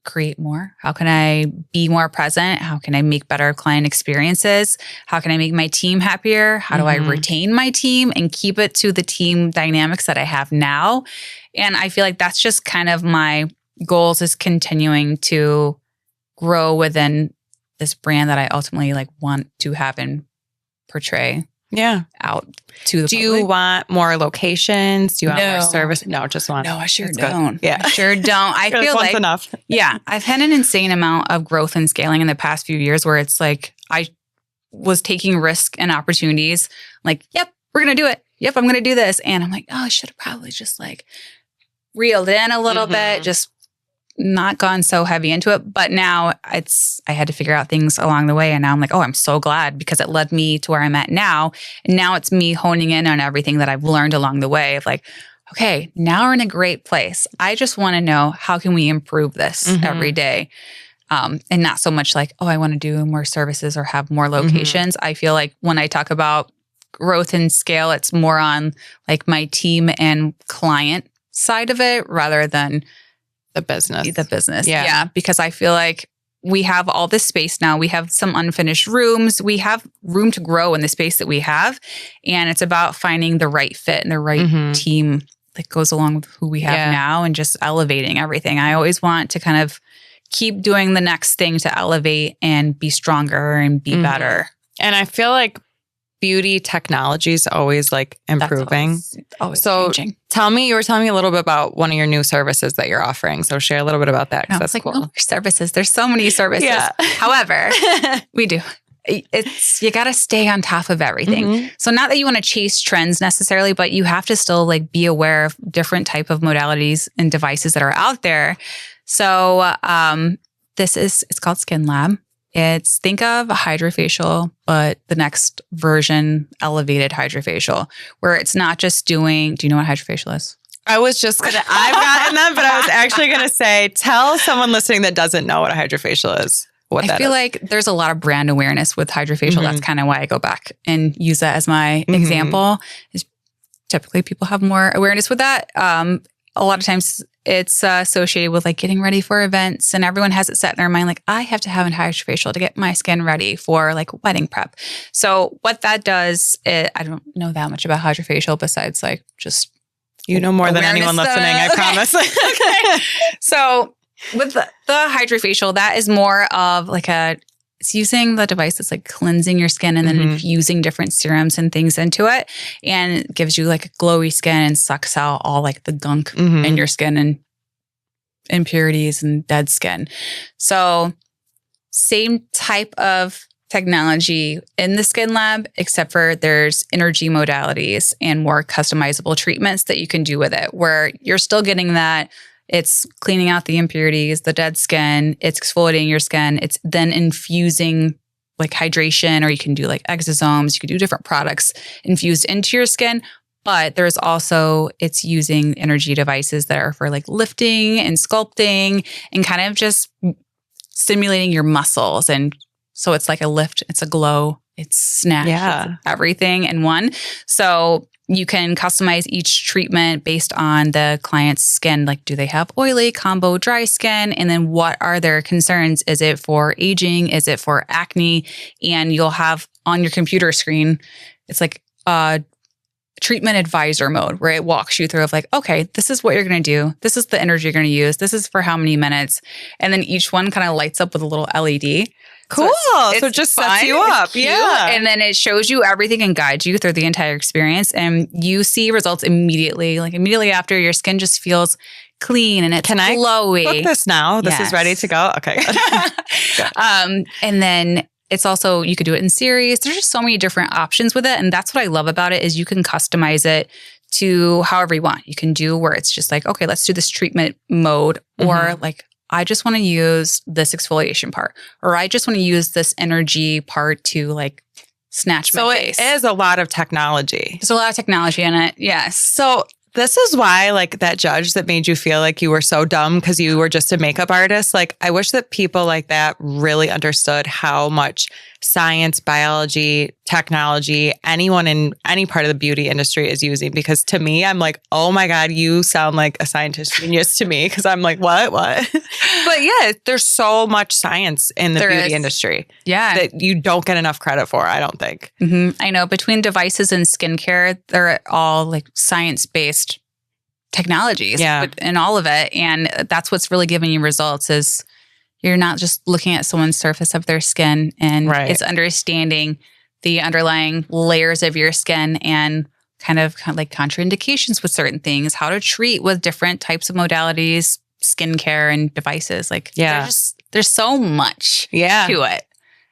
create more? How can I be more present? How can I make better client experiences? How can I make my team happier? How do I retain my team and keep it to the team dynamics that I have now? And I feel like that's just kind of my goals, is continuing to grow within this brand that I ultimately like want to have and portray out to the public. Do you want more locations? Do you want more service? No, just one. No, I sure don't. Yeah. I sure don't. I feel like enough. Yeah. I've had an insane amount of growth and scaling in the past few years where it's like I was taking risk and opportunities like, yep, we're going to do it. Yep, I'm going to do this. And I'm like, oh, I should have probably just like reeled in a little bit, just not gone so heavy into it. But now I had to figure out things along the way. And now I'm like, oh, I'm so glad because it led me to where I'm at now. And now it's me honing in on everything that I've learned along the way of like, okay, now we're in a great place. I just want to know how can we improve this every day? And not so much like, oh, I want to do more services or have more locations. I feel like when I talk about growth and scale, it's more on like my team and client side of it rather than the business. Yeah. Because I feel like we have all this space now. We have some unfinished rooms. We have room to grow in the space that we have. And it's about finding the right fit and the right team that goes along with who we have now and just elevating everything. I always want to kind of keep doing the next thing to elevate and be stronger and be better. And I feel like beauty technology is always like improving. Always so changing. You were telling me a little bit about one of your new services that you're offering. So share a little bit about that. No, that's like, cool. no, services. There's so many services. Yeah. However, we do. You got to stay on top of everything. So not that you want to chase trends necessarily, but you have to still like be aware of different type of modalities and devices that are out there. So it's called Skin Lab. Think of a hydrofacial, but the next version, elevated hydrofacial, where it's not just do you know what hydrofacial is? I was just I've gotten them, but I was actually going to say, tell someone listening that doesn't know what a hydrofacial is. I feel like there's a lot of brand awareness with hydrofacial. That's kind of why I go back and use that as my example. Is typically people have more awareness with that. A lot of times it's associated with like getting ready for events, and everyone has it set in their mind like, I have to have a hydrofacial to get my skin ready for like wedding prep. So what that does, I don't know that much about hydrofacial besides like just you know more than anyone listening. I promise. Okay. So with the hydrofacial, that is more of like it's using the device that's like cleansing your skin and then infusing different serums and things into it. And it gives you like a glowy skin and sucks out all like the gunk in your skin and impurities and dead skin. So same type of technology in the Skin Lab, except for there's energy modalities and more customizable treatments that you can do with it, where you're still getting that. It's cleaning out the impurities, the dead skin, it's exfoliating your skin. It's then infusing like hydration, or you can do like exosomes. You can do different products infused into your skin. But there's also, it's using energy devices that are for like lifting and sculpting and kind of just stimulating your muscles. And so it's like a lift, it's a glow, it's snatch, it's everything in one. So you can customize each treatment based on the client's skin. Like, do they have oily, combo, dry skin? And then what are their concerns? Is it for aging? Is it for acne? And you'll have on your computer screen, it's like a treatment advisor mode where it walks you through of like, okay, this is what you're going to do. This is the energy you're going to use. This is for how many minutes. And then each one kind of lights up with a little LED. Cool. So it just sets you up. Yeah. And then it shows you everything and guides you through the entire experience. And you see results immediately. Like immediately after, your skin just feels clean and it's glowy. Book this now? This is ready to go? Okay. And then it's also, you could do it in series. There's just so many different options with it. And that's what I love about it is you can customize it to however you want. You can do where it's just like, okay, let's do this treatment mode, or like, I just want to use this exfoliation part, or I just want to use this energy part to like snatch my face. So it is a lot of technology. There's a lot of technology in it. Yes. So this is why like that judge that made you feel like you were so dumb because you were just a makeup artist. Like I wish that people like that really understood how much science, biology, technology, anyone in any part of the beauty industry is using. Because to me, I'm like, oh my God, you sound like a scientist genius to me. Because I'm like, what? But yeah, there's so much science in the beauty industry. Yeah. That you don't get enough credit for, I don't think. I know. Between devices and skincare, they're all like science-based technologies in all of it. And that's what's really giving you results is you're not just looking at someone's surface of their skin, and it's understanding the underlying layers of your skin and kind of like contraindications with certain things, how to treat with different types of modalities, skincare and devices. Like there's so much to it.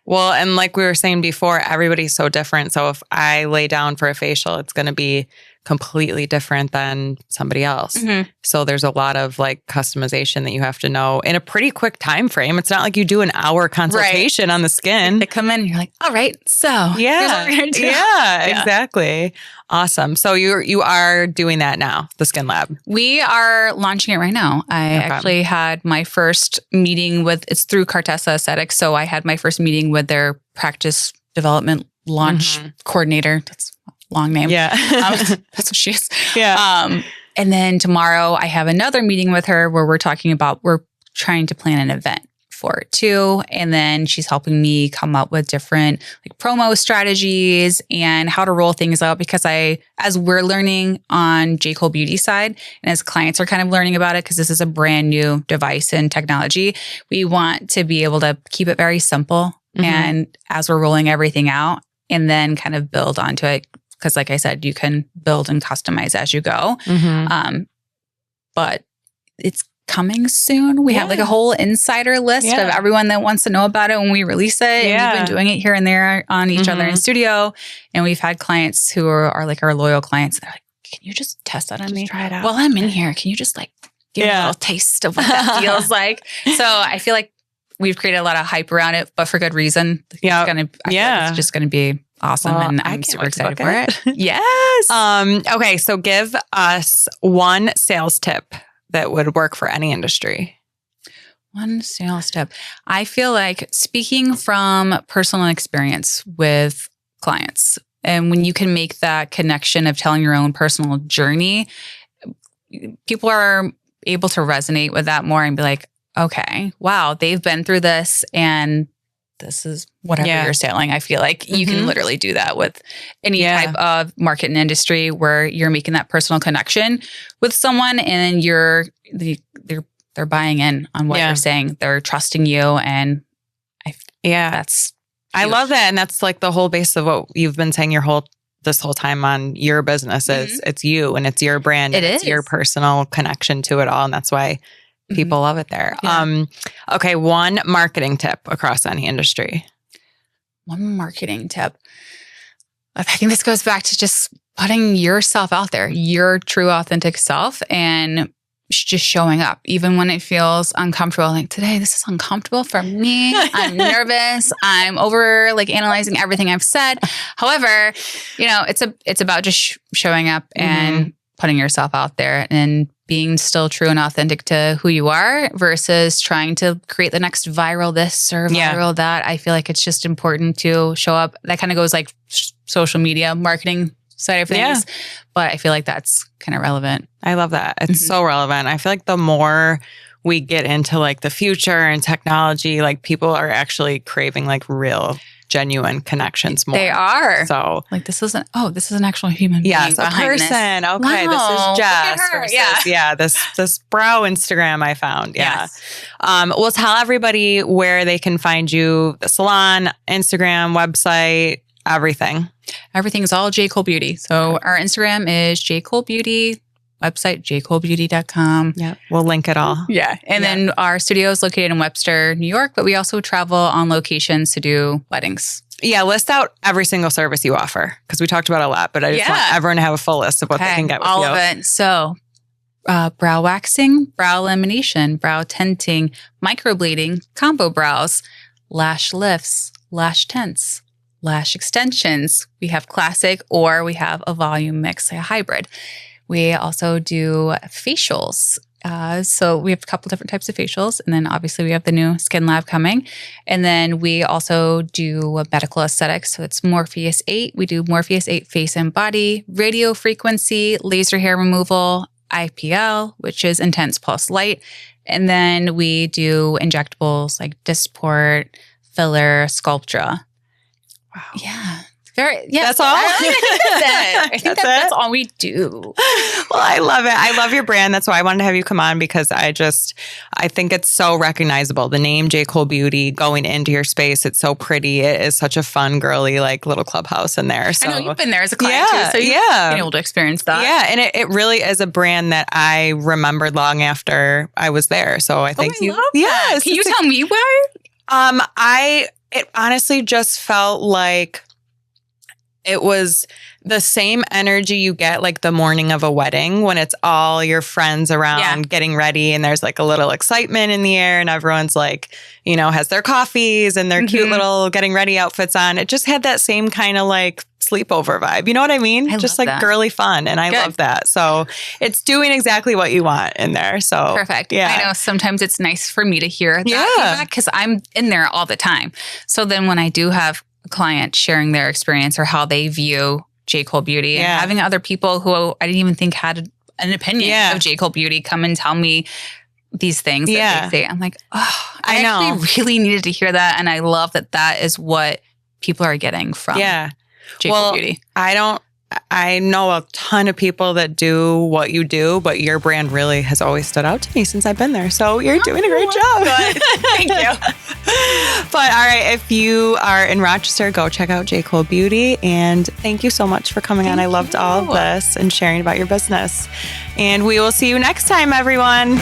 Well, and like we were saying before, everybody's so different. So if I lay down for a facial, it's going to be completely different than somebody else. So there's a lot of like customization that you have to know in a pretty quick time frame. It's not like you do an hour consultation on the skin. They come in and you're like, all right, so here's what we're gonna do. Yeah, exactly. Awesome. So you are doing that now, the Skin Lab. We are launching it right now. I actually had my first meeting it's through Cartessa Aesthetics. So I had my first meeting with their practice development launch coordinator. That's long name. Yeah. That's what she is. Yeah. And then tomorrow I have another meeting with her where we're trying to plan an event for it too. And then she's helping me come up with different like promo strategies and how to roll things out, because as we're learning on J. Kohl Beauty side and as clients are kind of learning about it, because this is a brand new device and technology, we want to be able to keep it very simple. And as we're rolling everything out and then kind of build onto it, because like I said, you can build and customize as you go. But it's coming soon. We have like a whole insider list of everyone that wants to know about it when we release it. And we've been doing it here and there on each other in studio. And we've had clients who are like our loyal clients. They're like, can you just test that on me? Try it out. While I'm in here, can you just like give me a little taste of what that feels like? So I feel like we've created a lot of hype around it, but for good reason. I feel like it's just going to be awesome. Well, and I'm super excited for it. Yes. Okay. So give us one sales tip that would work for any industry. One sales tip. I feel like, speaking from personal experience with clients, and when you can make that connection of telling your own personal journey, people are able to resonate with that more and be like, okay, wow, they've been through this and this is whatever you're selling. I feel like you can literally do that with any type of market and industry where you're making that personal connection with someone and they're buying in on what you're saying. They're trusting you, and that's I love that, and that's like the whole base of what you've been saying this whole time on your business is it's you and it's your brand. It's your personal connection to it all, and that's why people love it there. Yeah. Okay, one marketing tip across any industry. One marketing tip. I think this goes back to just putting yourself out there, your true authentic self, and just showing up, even when it feels uncomfortable. Like, today, this is uncomfortable for me. I'm nervous. I'm over like analyzing everything I've said. However, it's about just showing up and putting yourself out there and being still true and authentic to who you are versus trying to create the next viral this or viral that. I feel like it's just important to show up. That kind of goes like social media marketing side of things. But I feel like that's kind of relevant. I love that. It's so relevant. I feel like the more we get into like the future and technology, like people are actually craving like real genuine connections more. They are. So like this is an actual human being. Yes, a person. This. Okay, wow, this is Jess. Versus, this brow Instagram I found. Yeah. Yes. We'll tell everybody where they can find you, the salon, Instagram, website, everything. Everything's all J. Kohl Beauty. So our Instagram is J. Kohl Beauty. Website, jkohlbeauty.com. Yeah, we'll link it all. Yeah. And then our studio is located in Webster, New York, but we also travel on locations to do weddings. Yeah, list out every single service you offer, because we talked about a lot, but I just want everyone to have a full list of what they can get with all you. All of it. So brow waxing, brow lamination, brow tinting, microblading, combo brows, lash lifts, lash tints, lash extensions. We have classic, or we have a volume mix, like a hybrid. We also do facials. So we have a couple different types of facials. And then obviously we have the new Skin Lab coming. And then we also do medical aesthetics. So it's Morpheus 8. We do Morpheus 8 face and body, radio frequency, laser hair removal, IPL, which is intense pulse light. And then we do injectables like Dysport, filler, Sculptra. Wow. Yeah. That's all? I think that's all we do. Well, I love it. I love your brand. That's why I wanted to have you come on, because I think it's so recognizable. The name J. Kohl Beauty going into your space, it's so pretty. It is such a fun, girly, like little clubhouse in there. So I know you've been there as a client too, so you've been able to experience that. Yeah, and it really is a brand that I remembered long after I was there. So I think love that. Yes. Can you tell me why? It honestly just felt like it was the same energy you get like the morning of a wedding when it's all your friends around getting ready and there's like a little excitement in the air and everyone's like, has their coffees and their cute little getting ready outfits on. It just had that same kind of like sleepover vibe. You know what I mean? Just like girly fun. And I love that. So it's doing exactly what you want in there. So perfect. Yeah. I know sometimes it's nice for me to hear that feedback because I'm in there all the time. So then when I do have a client sharing their experience or how they view J. Kohl Beauty and having other people who I didn't even think had an opinion of J. Cole Beauty come and tell me these things that they say. I'm like, oh, I actually really needed to hear that. And I love that that is what people are getting from J. Cole Beauty. I know a ton of people that do what you do, but your brand really has always stood out to me since I've been there. So you're doing a great job. Thank you. But all right, if you are in Rochester, go check out J. Cole Beauty. And thank you so much for coming on. I loved all of this and sharing about your business. And we will see you next time, everyone.